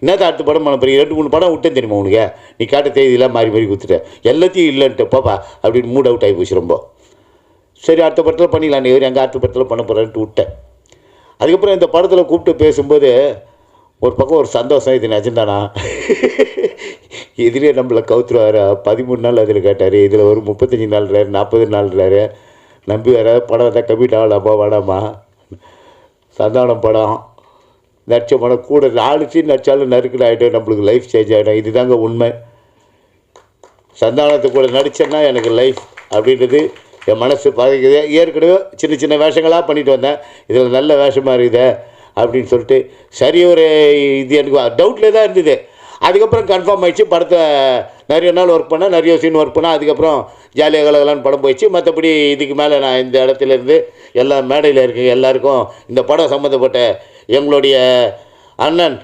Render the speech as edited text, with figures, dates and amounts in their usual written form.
என்னத்த அடுத்த படம் பண்ண போறீங்க? 2-3 படம் விட்டேன் தெரியுமா உனக்கு? நீ கேட்ட தேதியெல்லாம் மாறி மாறி கொடுத்துட்டேன், எல்லாத்தையும் இல்லைன்ட்டு பாப்பா அப்படின்னு மூட் அவுட் ஆகி போச்சு ரொம்ப. சரி அடுத்த படத்தில் பண்ணிடலாம், நீ எங்கள் அடுத்த படத்தில் பண்ண போகிறேன்ட்டு விட்டேன். அதுக்கப்புறம் இந்த படத்தில் கூப்பிட்டு பேசும்போது ஒரு பக்கம் ஒரு சந்தோஷம், இது நிஜம்தானா இதுலேயே நம்மளை கவுத்துருவார். 13 நாள் அதில் கேட்டார், இதில் ஒரு 35 நாள்றாரு, 40 நாள்றாரு. நம்பி வேற படம் தான் கம்மிட் ஆகலாமா வேணாமா? சந்தானம் படம் நடித்த படம் கூட 4 சீன் நடித்தாலும் நறுக்கல் ஆகிடும், நம்மளுக்கு லைஃப் சேஞ்ச் ஆகிடும். இதுதாங்க உண்மை. சந்தானத்தை கூட நடித்தேன்னா எனக்கு லைஃப் அப்படின்றது என் மனசு பாதிக்குது. ஏற்கனவே சின்ன சின்ன வேஷங்களாக பண்ணிட்டு வந்தேன், இதில் நல்ல வேஷமாக இருக்குது அப்படின்னு சொல்லிட்டு சரி ஒரு இது எனக்கு டவுட்டில் தான் இருந்தது. அதுக்கப்புறம் கன்ஃபார்ம் ஆகிடுச்சு. படத்தை நிறைய நாள் ஒர்க் பண்ணேன், நிறைய சீன் ஒர்க் பண்ணேன். அதுக்கப்புறம் ஜாலியாக கலகலான்னு படம் போயிடுச்சு. மற்றபடி இதுக்கு மேலே நான் இந்த இடத்துலேருந்து எல்லா மேடையில் இருக்க எல்லாருக்கும் இந்த படம் சம்மந்தப்பட்ட எங்களுடைய அண்ணன்